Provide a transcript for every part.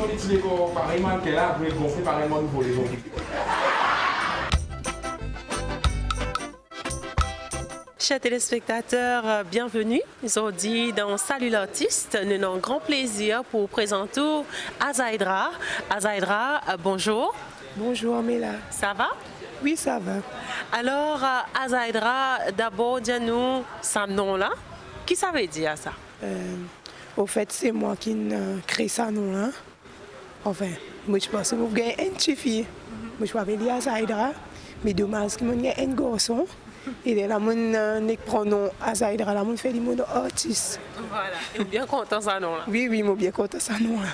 on utilise pareillement qu'elle a, après gonfler pareillement pour les autres. Chers téléspectateurs, bienvenue. Aujourd'hui, dans Salut l'artiste, nous avons un grand plaisir pour présenter Azaïdra. Azaïdra, bonjour. Bonjour Mela. Ça va? Oui, ça va. Alors, Azaïdra, d'abord, dis-nous ce nom-là. Qui ça veut dire ça? Au fait, c'est moi qui crée ça nom-là. Enfin, moi je pense que je gagne une petite fille. Moi je m'appelle Azaïdra, mais dommage que je gagne un garçon. Et là, je prends le nom Azaïdra, là, je fais du monde artiste. Voilà, et bien content ça nom-là. Oui, je suis bien content ça nom-là.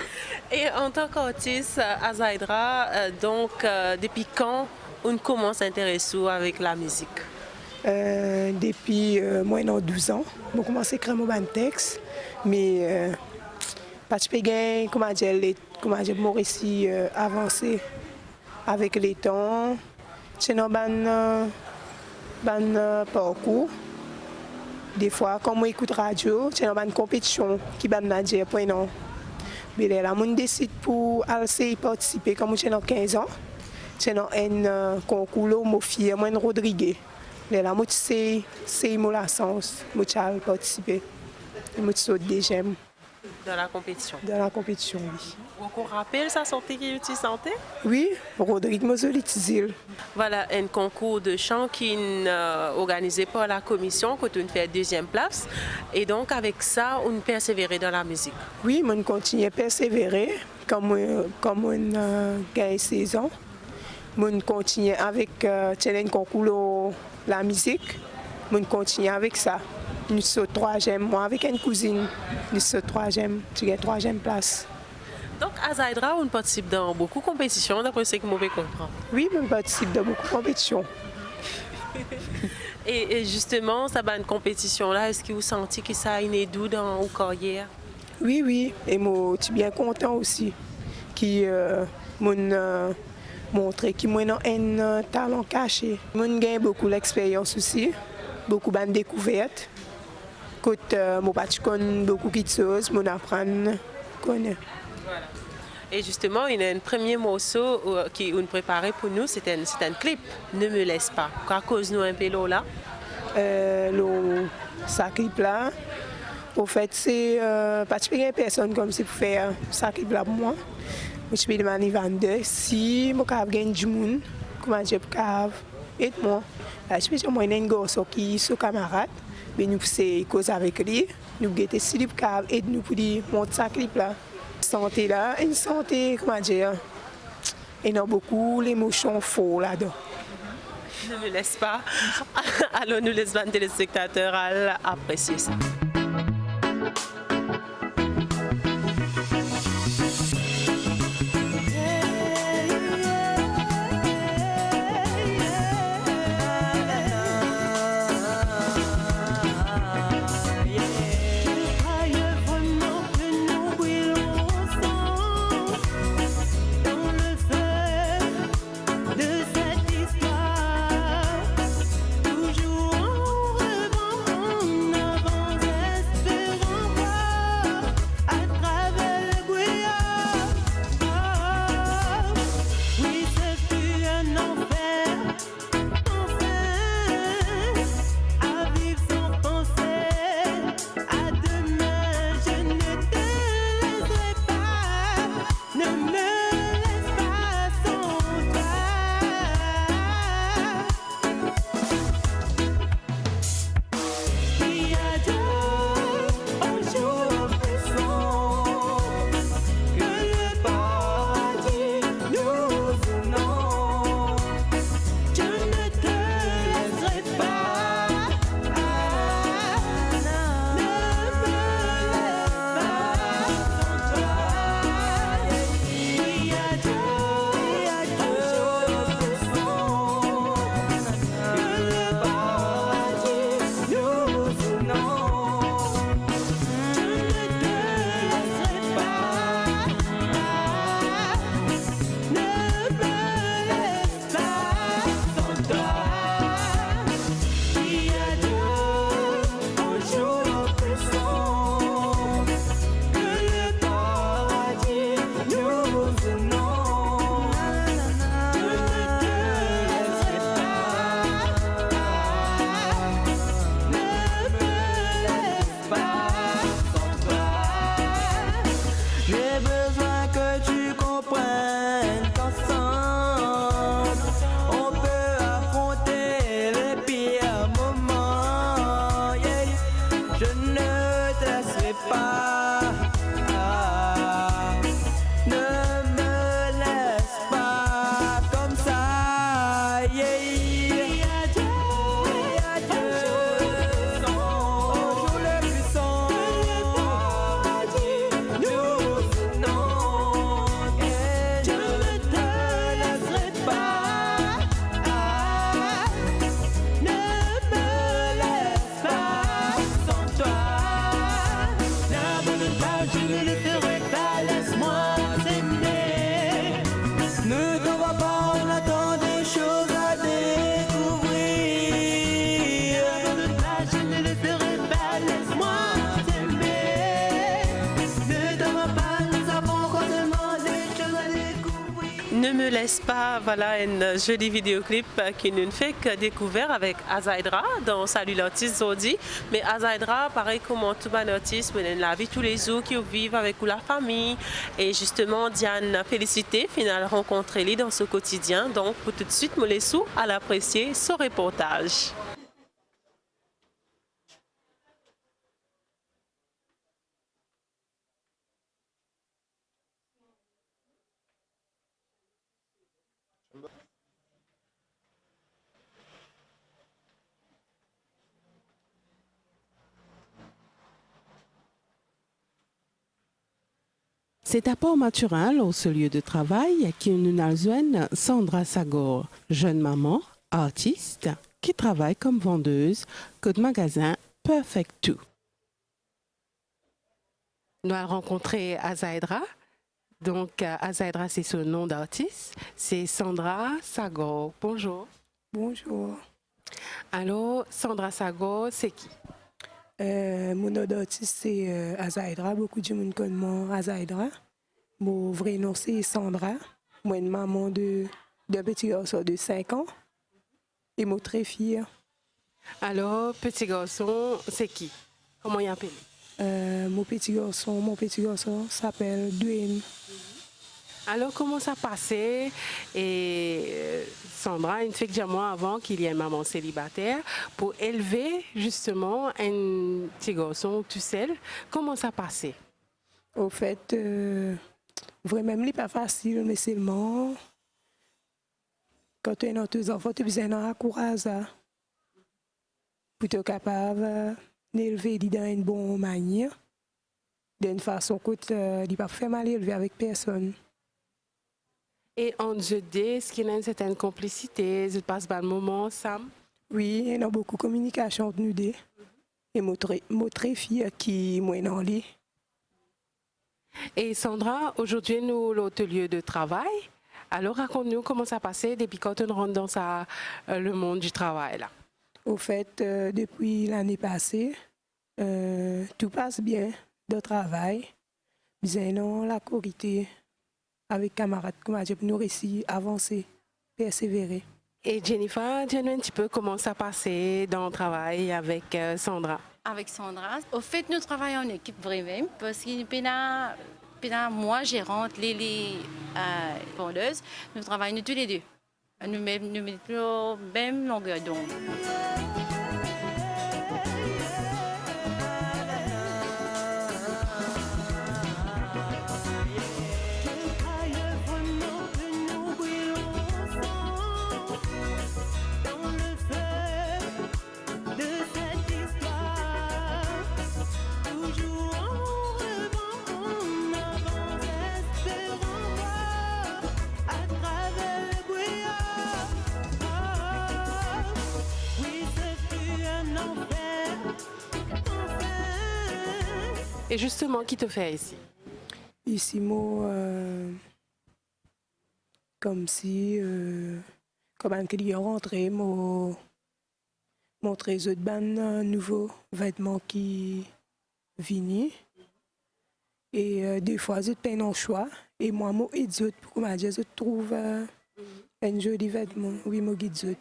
Et en tant qu'artiste, Azaïdra, depuis quand on commence à s'intéresser avec la musique? Depuis moins de 12 ans, j'ai commencé à écrire mon texte, mais parce que j'ai mon récit avancé avec les temps. C'est un parcours. Des fois, quand on écoute radio, c'est une compétition qui va me dire point non. Mais là, on décide pour aller participer quand j'ai 15 ans. C'est un concours au fille, moi Rodriguez. Là, c'est mon licence, je participer. Je saute des gemmes. Dans la compétition? Dans la compétition, oui. Vous vous rappelez ça sortie qui tu sentais? Oui, Rodrigue Mosolitizil. Voilà, un concours de chant qui est organisé par la commission, quand on fait deuxième place. Et donc, avec ça, on persévérait dans la musique. Oui, on continue à persévérer, comme on gagne 16 ans. On continue avec un concours la musique. On continue avec ça. Nous sommes troisième, moi avec une cousine, nous sommes troisième, tu gagnes troisième place. Donc à Azaïdra, on participe dans beaucoup de compétitions, d'après ce que je comprends. Oui, on participe dans beaucoup de compétitions. Et justement, ça une compétition-là, est-ce que vous sentez que ça a une aide dans vos carrières? Oui, et moi, je suis bien content aussi, qui montré qu'il a un talent caché. Je gagne beaucoup d'expérience aussi, beaucoup de découvertes. Quand je connais beaucoup de choses, je apprends. Voilà. Et justement, il y a un premier morceau qu'on préparait pour nous, c'est un clip, Ne me laisse pas. À cause nous un peu là. Ce clip-là, au fait, c'est parce que personne comme ça pour faire ce clip-là pour moi. Je vais demander à Vander si je peux gagner du monde, comment je peux aider moi. Je vais dire un garçon qui est son camarade. Mais nous faisons cause avec lui, nous guettons si lui peut aider nous pour monter ce clip-là. Santé là, une santé, comment dire, il y a beaucoup d'émotions faux là-dedans. Ne me laisse pas. Alors nous laissons les téléspectateurs apprécier ça. Toujours en revendant crois pas, on a tant de choses à découvrir. Je ne le ferai pas, laisse-moi t'aimer. Ne t'en va pas, nous avons encore tellement de choses à découvrir. Ne me laisse pas, voilà une jolie vidéoclip qui ne fait que découvert avec Azaïdra dans Salut l'artiste aujourd'hui. Mais Azaïdra, pareil comme tout bon artiste, mais la vie tous les jours qui vivent avec la famille. Et justement, Diane, félicité, finalement rencontrer lui dans ce quotidien. Donc, pour tout de suite, me laisse à l'apprécier ce reportage. C'est à Port-Maturin, au lieu de travail, que nous avons Sandra Sagor, jeune maman, artiste, qui travaille comme vendeuse de magasin Perfect Two. Nous avons rencontré Azaïdra. Donc, Azaïdra, c'est son nom d'artiste. C'est Sandra Sagor. Bonjour. Bonjour. Alors, Sandra Sagor, c'est qui? Mon nom d'artiste, c'est Azaïdra. Beaucoup de monde connaissent moi, Azaïdra. Mon vrai nom, c'est Sandra. Moi, une maman d'un petit garçon de 5 ans. Et moi, très fière. Alors, petit garçon, c'est qui? Comment il appelle? Mon petit garçon s'appelle Dwayne. Alors, comment ça passait? Et Sandra, une fait que moi avant qu'il y ait une maman célibataire pour élever justement un petit garçon tout seul. Comment ça passait? Au fait, vraiment, ce n'est pas facile, mais seulement quand tu es dans tes enfants, tu as besoin d'un courage pour être capable d'élever dans une bonne manière, d'une façon que tu ne pas faire mal élever avec personne. Et en jeudi, est-ce qu'il y a une certaine complicité? Il passe pas le moment, Sam? Oui, il y a beaucoup de communication entre nous deux. Et moi, très fière qui est dans lui. Et Sandra, aujourd'hui, nous, l'autre lieu de travail. Alors, raconte-nous comment ça passait depuis quand on rentre dans le monde du travail, là. Au fait, depuis l'année passée, tout passe bien de travail. Bien non, la qualité avec camarades, comment dire, nous réussir, avancer, persévérer. Et Jennifer, dis-nous un petit peu comment ça passait dans le travail avec Sandra. Avec Sandra. Au fait, nous travaillons en équipe vraiment parce que moi, gérante, les vendeuses, nous travaillons tous les deux. Nous mettons même longueur d'onde. Et justement, qui te fait ici? Ici, moi, comme si, comme un client rentré, moi, montrer les autres nouveaux vêtements qui viennent. Et des fois, je peine en choix. Et moi, moi, je trouve un joli vêtement. Oui, moi, guide.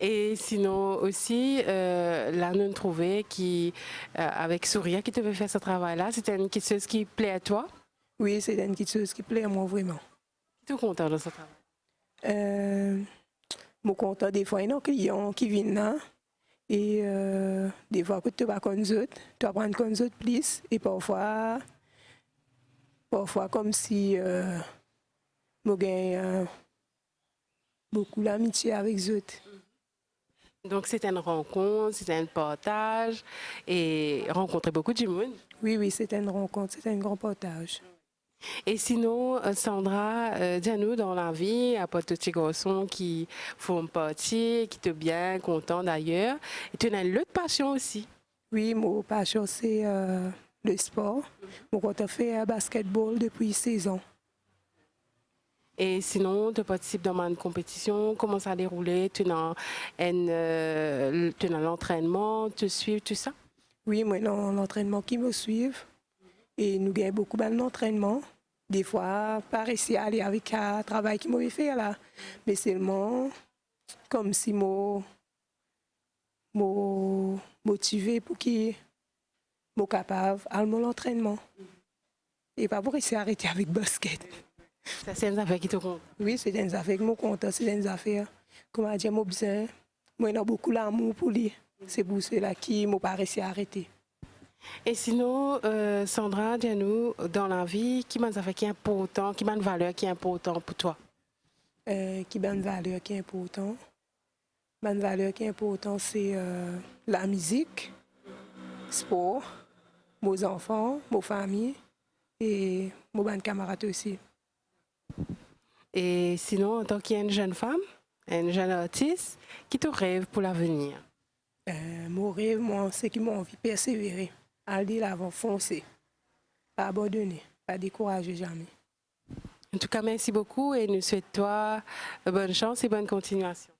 Et sinon aussi, là, nous trouvons qui, avec Souria, qui te veut faire ce travail-là, c'était une petite chose qui plaît à toi? Oui, c'est une petite chose qui plaît à moi vraiment. Tu es content de ce travail? Je suis content des fois, il y a des clients qui viennent là. Et des fois, que tu vas comme eux, tu vas prendre comme eux plus. Et parfois comme si je gagne beaucoup d'amitié avec eux. Donc, c'était une rencontre, c'était un partage et rencontrer beaucoup de monde. Oui, c'était une rencontre, c'était un grand partage. Et sinon, Sandra, dis-nous dans la vie, à part de petits garçons qui font partie, qui te bien content d'ailleurs, et tu as une autre passion aussi. Oui, mon passion, c'est le sport. Moi, quand je fais basketball depuis 16 ans. Et sinon, tu participes dans une compétition, comment ça a déroulé? Tu as l'entraînement, tu suis tout ça? Oui, moi, dans l'entraînement qui me suivent. Et nous gagnons beaucoup d'entraînement. Des fois, pas réussi à aller avec un travail qui m'avait fait là. Mais seulement comme si moi motivé pour qu'il soit capable à l'entraînement. Et pas pour essayer d'arrêter avec le basket. Ça, c'est une affaire qui te compte. Oui, c'est une affaire qui me compte. C'est une affaire, comme je dis, moi, j'ai beaucoup d'amour pour lui. C'est pour cela qui m'a pas réussi à arrêter. Et sinon, Sandra, dis-nous, dans la vie, qui m'a fait qui est important, qui m'a une valeur qui est importante pour toi? Qui m'a une valeur qui est importante? Une valeur qui est importante, c'est la musique, le sport, mes enfants, ma famille et mes camarades aussi. Et sinon, en tant qu'une jeune femme, une jeune artiste, qui te rêve pour l'avenir? Mon rêve, moi, c'est qu'ils m'ont envie de persévérer, aller l'avant, foncer, pas abandonner, pas décourager jamais. En tout cas, merci beaucoup et nous souhaitons toi bonne chance et bonne continuation.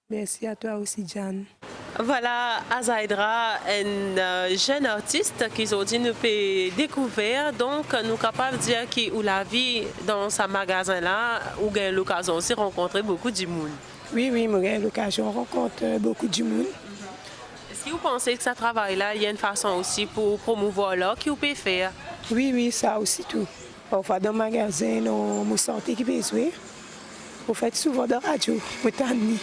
Merci à toi aussi, Jeanne. Voilà, Azaïdra, une jeune artiste qui aujourd'hui nous peut découvrir. Donc, nous sommes capables de dire que la vie dans ce magasin-là, où a l'occasion aussi de rencontrer beaucoup de monde. Oui, moi, j'ai l'occasion de rencontrer beaucoup de monde. Est-ce que vous pensez que ce travail-là, il y a une façon aussi pour promouvoir là, qui vous peut faire? Oui, ça aussi tout. Parfois, dans le magasin, nous sentons qui peut jouer. Vous faites souvent de radio, vous t'ennuie.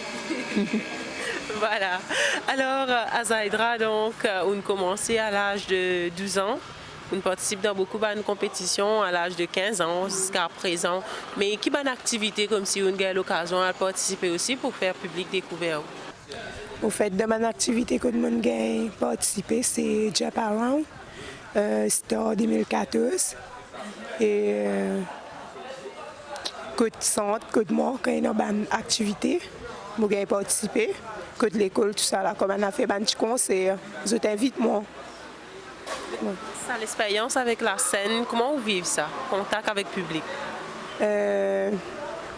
Voilà. Alors, Azaïdra, donc, on a commencé à l'âge de 12 ans. On participe dans beaucoup de compétitions à l'âge de 15 ans jusqu'à présent. Mais qui bonne activité comme si on a l'occasion de participer aussi pour faire public découvert? Au fait, de mon activité que nous avons participé, c'est Jump Around. C'était en 2014. Et côté centre, côté moi, quand il y a une activité, nous avons participé. Côté l'école, tout ça, là, comme on a fait un petit concert, je t'invite moi. Ouais. Ça, l'expérience avec la scène, comment vous vivez ça? Contact avec le public?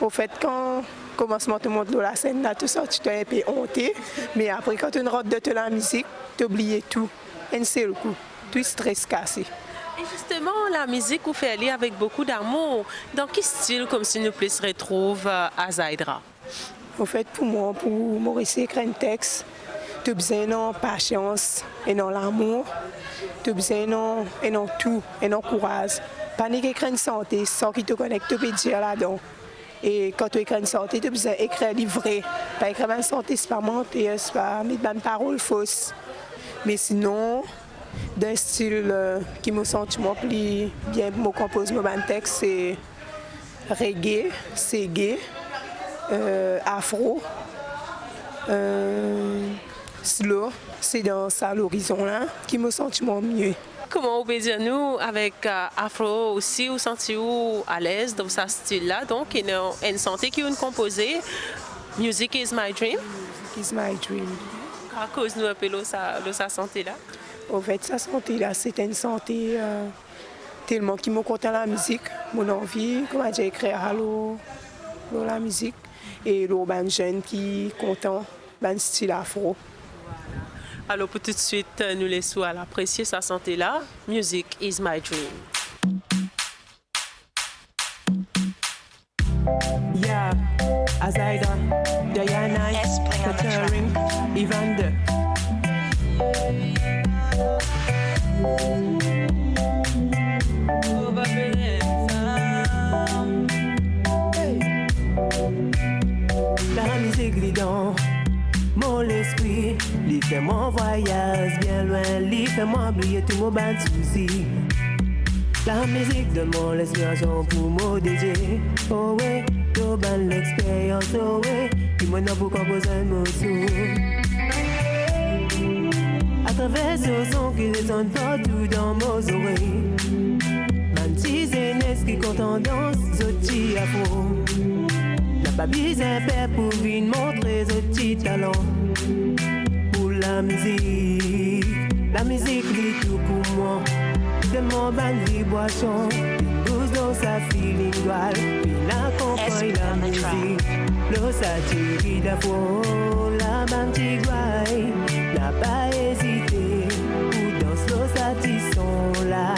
Au fait, quand commencement tout le monde de la scène, là, tout ça, tu t'es un peu honté. Mais après, quand tu rentres de la musique, tu oublies tout. Un seul coup, tout le stress cassé. Et justement, la musique, vous faites aller avec beaucoup d'amour. Dans quel style, comme si nous puissions retrouver Azaïdra? Au fait, pour moi, pour Maurice écrire un texte, tu as besoin de patience et de l'amour. Tu as besoin de tout et de courage. Pas d'écrire une santé sans qu'il te connecte, tu peux dire là-dedans. Et quand tu écris une santé, tu as besoin d'écrire livré. Pas écrire une santé, c'est pas mentir, c'est pas mettre une parole fausse. Mais sinon, d'un style qui me sent plus bien pour me composer mon texte, c'est reggae, c'est gay. Afro, slow, c'est dans ça l'horizon-là qui me sent mieux. Comment vous pouvez dire nous avec Afro aussi, vous sentez-vous à l'aise dans ce style-là? Donc, il y a une santé qui est composée. Music is my dream. Music is my dream. À cause nous un peu de sa santé-là? En fait, sa santé-là, c'est une santé tellement qui me content la musique, mon envie, comment j'ai écrit à la musique. Et l'urbain jeune qui est content, ben style afro. Alors pour tout de suite, nous laissons à l'apprécier sa santé-là. Music is my dream. Yeah, Azaïdra, Diana, Catherine, Evander. La musique lidon, mon esprit, lui fait mon voyage bien loin, lui fait moi oublier tout mon bas souci. La musique donne mon l'inspiration pour mon DJ. Oh ouais, tout bonne l'expérience, oh ouais, qui m'en a pour composer un morceau. À travers ce son qui résonne partout dans nos oreilles. Mantis et Nes qui compte en danse, Zoti afro. Pas besoin de faire pour venir montrer ce petit talent. Pour la musique est tout pour moi. De mon bande vibration, une douce dans sa feeling dual, puis n'accompagne la musique. L'eau satire d'afro, la mantigouaille, n'a pas hésité, ou dans l'eau satire sont là.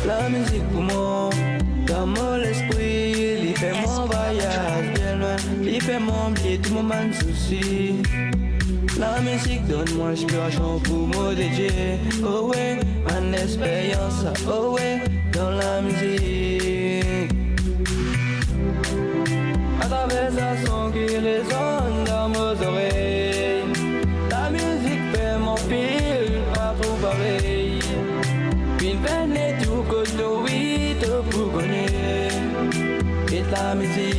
La musique pour moi, dans mon esprit, il fait mon voyage bien loin, il fait mon oublier tout moment de soucis. La musique donne-moi inspiration pour mon DJ. Oh ouais, mon expérience, oh ouais, dans la musique. À travers sa son qui résonne dans mes oreilles, la musique fait mon fil, pas trop pareil. Puis peine et tout côté, oui, tout pour connaître. Et la musique,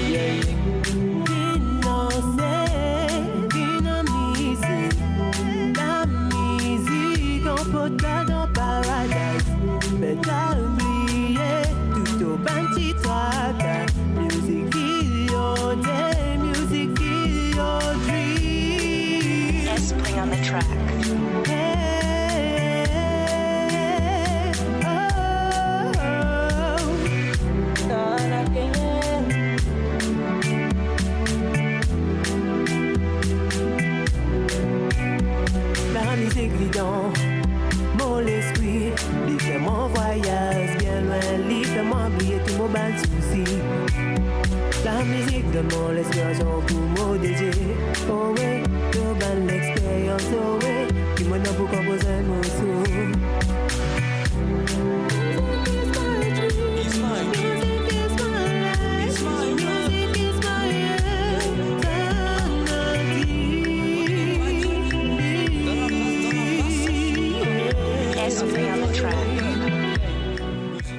yeah, yeah. Dans paradise, mais t'as oublié tout au banti traga. Music is your day, music is your dream. Esprit on the track. La musique vit mon esprit, il fait mon voyage bien loin, il fait moi oublier tout mon bal souci. La musique donne mon l'expérience pour mon DJ. Oh ouais, tout ban l'expérience, oh ouais, qui m'en a pour composer un morceau.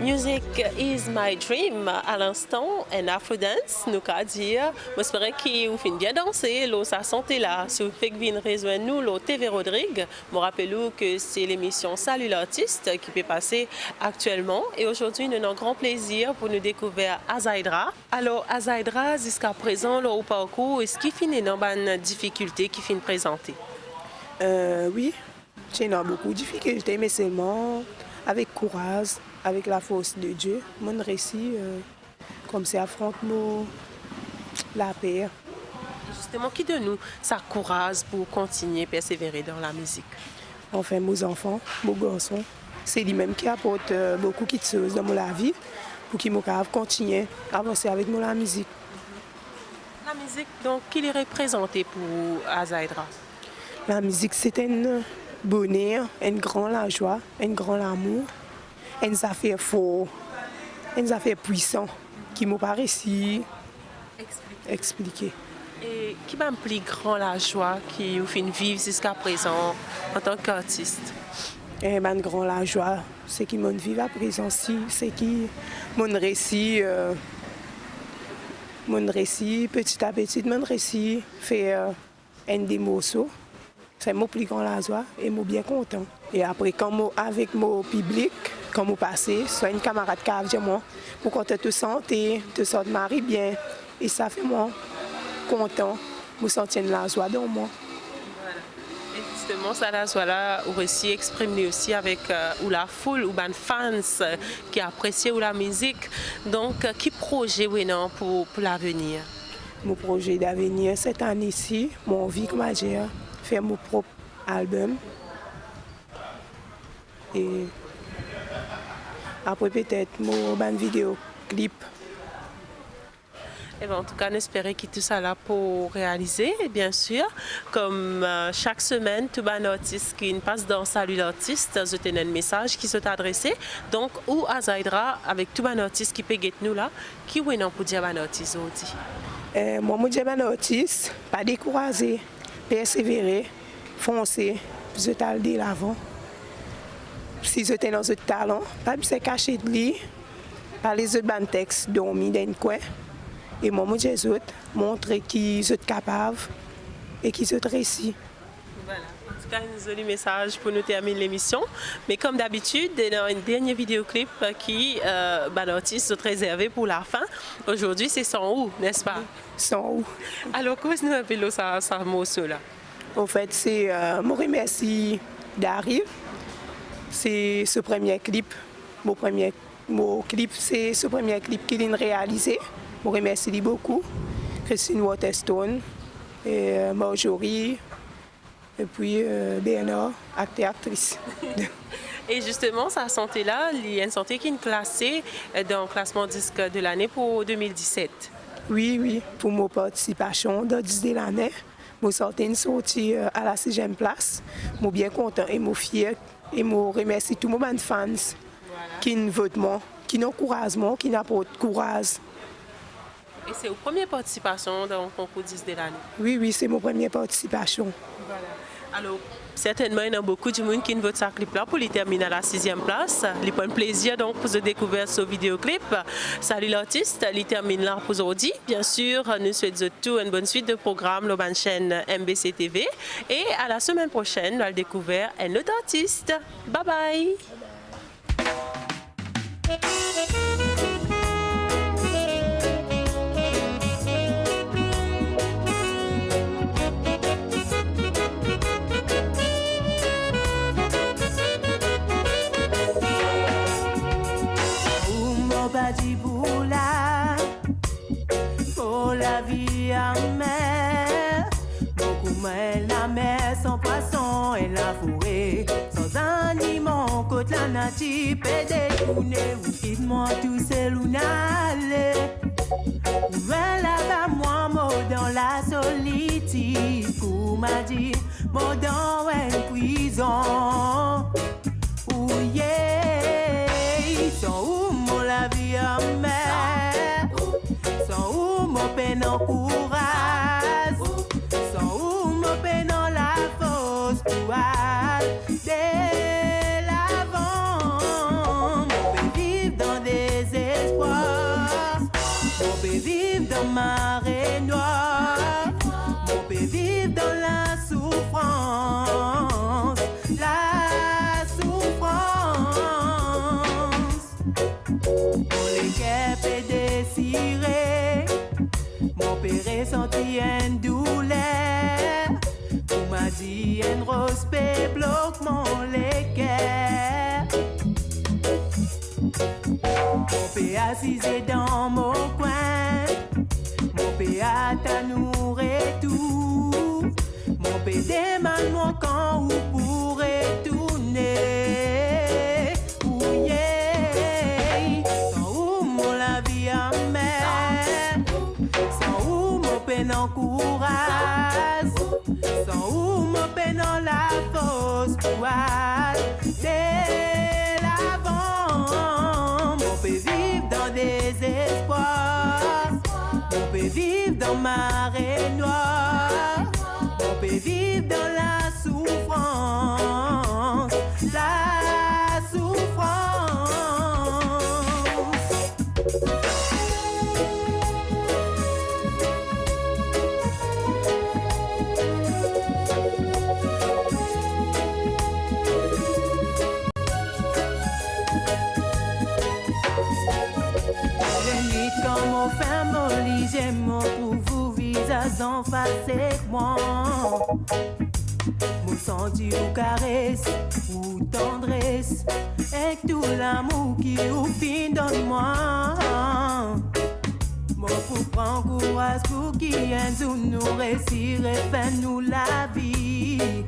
Music is my dream. À l'instant, un Afro-dance, nous qu'à dire. J'espère que vous finissez bien danser. L'eau, ça santé là. Si vous faites venir rejoindre nous, l'eau TV Rodrigue. Je rappelle que c'est l'émission Salut l'artiste qui peut passer actuellement. Et aujourd'hui, nous avons un grand plaisir pour nous découvrir Azaïdra. Alors, Azaïdra, jusqu'à présent, là, au parcours, est-ce qu'il finit dans une difficulté qui finit présenter? Oui, j'ai beaucoup de difficultés, mais seulement avec courage, avec la force de Dieu. Mon récit, comme c'est affrontement, la paix. Justement, qui de nous ça courage pour continuer, persévérer dans la musique? Enfin, mes enfants, mes garçons, c'est lui-même qui apporte beaucoup de choses dans ma vie pour qu'ils me continuer à avancer avec la musique. La musique, donc, qui est représentée pour Azaïdra? La musique, c'est un bonheur, un grand la joie, un grand l'amour, une affaire fort, une affaire puissante qui m'a pas réussi à expliquer. Et qui m'a plus grand la joie qui vous fait vivre jusqu'à présent en tant qu'artiste? Et ben grand la joie, c'est qui m'ont vivre à présent, c'est qui mon récit petit à petit, mon récit fait un des morceaux. C'est mon plus grand la joie et moi bien content. Et après, quand moi avec mon public, quand moi passé, soit une camarade qui a dit moi, pour qu'on te sente, te sente marie bien. Et ça fait moi content, vous sentez la joie dans moi. Voilà. Et justement, ça la joie là, vous aussi exprimé aussi avec ou la foule ou les fans qui apprécient la musique. Donc, qui projet non, pour l'avenir? Mon projet d'avenir cette année-ci, mon vie comme j'ai faire mon propre album. Et après peut-être mon vidéoclip. Et en tout cas, on espère que tout ça là pour réaliser, bien sûr. Comme chaque semaine, tout un artiste qui passe dans Salut l'artiste, je tenais un message qui s'est adressé. Donc, ou Azaïdra, avec tout un artiste qui peut nous là, qui est non pour dire un artiste aujourd'hui? Moi, je dis un artiste, pas décourager, persévérer foncer, puis je t'ai de l'avant. Si je t'ai dans un talent, pas besoin de cacher de lui, par les autres bandes textes dormis dans un coin. Et moi, je vais montrer qui je suis capable et qui je réussi. Voilà. En tout cas, un joli message pour nous terminer l'émission. Mais comme d'habitude, dans une dernière vidéoclip qui l'artiste est réservé pour la fin. Aujourd'hui, c'est Sans où, n'est-ce pas? Sans où. Alors, cause-nous un peu ça morceau là. En fait, c'est mon remercie d'Arrive. C'est ce premier clip. Mon clip, c'est ce premier clip qu'il a réalisé. Je remercie beaucoup. Christine Waterstone, et Marjorie, et puis Bernard, acteur et actrice. Et justement, sa santé-là, il y a une santé qui est classée dans le classement disque de l'année pour 2017. Oui, pour ma participation dans 10 de l'année. Je sortais une sortie à la 6e place. Je suis bien content et je suis fier. Et je remercie tous mes fans qui nous votent, qui nous encouragent, qui nous apportent courage. Et c'est votre première participation dans le concours 10 de l'année? Oui, c'est ma première participation. Voilà. Alors, certainement, il y a beaucoup de monde qui vote ce clip-là pour les terminer à la 6e place. Il prend plaisir donc pour se découvrir ce vidéoclip. Salut l'artiste, il termine là pour aujourd'hui. Bien sûr, nous souhaitons tout une bonne suite de programmes sur la chaîne MBC TV. Et à la semaine prochaine, nous allons découvrir un autre artiste. Bye bye. Pour la vie amère, beaucoup moins la mer sans poisson et la forêt, sans animaux, côte la nature, pédétourner, ou quitte-moi tout seul ou n'aller. Ouais, là-bas, moi, dans la solitude, pour m'a dit, moi, dans une prison. Oh yeah, sans où mon la vie amère, sans où mon peine en courage, sans où mon peine en la fausse courage. Dès l'avant, on peut vivre dans des espoirs, on peut vivre dans marée noire, on peut vivre dans la souffrance, pour les guêpes et désirés, mon père senti une douleur. Pour m'a dit un rose bloque mon l'équerre. Mon père assisé dans mon coin, mon père t'a nourri tout. Mon père demande mon camp où pourrait tourner. Oh yeah, sans où mon la vie amère, sans où mon peine en courage, sans où mon peine en la fausse poêle. Dès l'avant, mon peut vivre dans des espoirs, mon peut vivre dans marée noire, on peut vivre dans la souffrance, la souffrance. Les nuits comme au fin molly, j'aime mon pour vous visage en face avec moi. Mon senti ou caresse ou tendresse, et tout l'amour qui vous fin donne-moi. Mon pour prendre courage pour qui un jour nous réussir et faire nous la vie.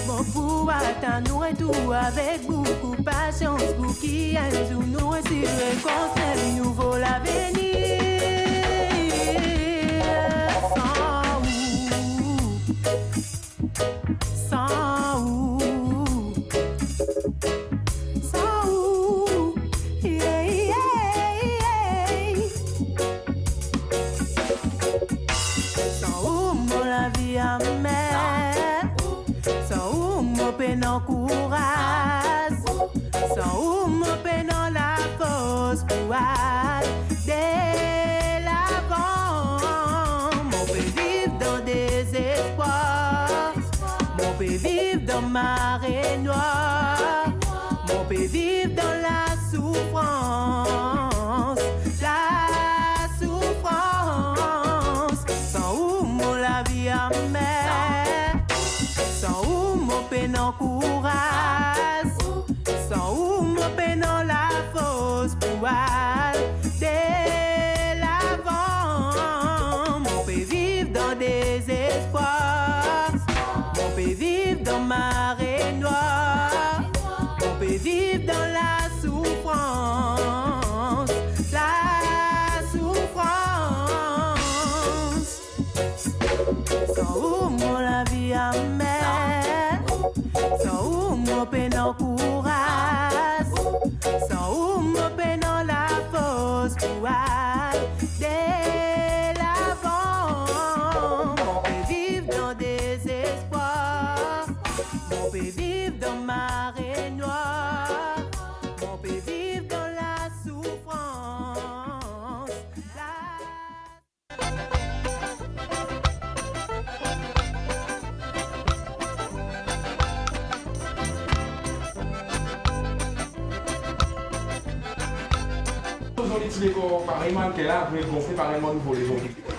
Mon pour attendre et tout avec beaucoup de patience pour qui un jour nous réussir et construire nouveau l'avenir. Sans où, yeah, yeah, yeah. Sans où, mon la vie amère, marée noire. Mon peut vivre dans la souffrance, la souffrance. Sans où mon la vie amère, sans où mon peine en courage, sans où mon peine en la fausse poêle. Dès l'avant, mon peut vivre dans désespoir, mon peut vivre dans marée noire, mon peut vivre dans la souffrance, la souffrance. Sans où mon la vie amère, sans où mon peine en courage, sans où mon peine en la fausse poêle. Dès l'avant, mon peut vivre dans désespoir, mon peut vivre dans marée noire, mon peut vivre dans la souffrance. Aujourd'hui, tu es pareillement qu'elle a, après, qu'on fait pareillement pour les autres.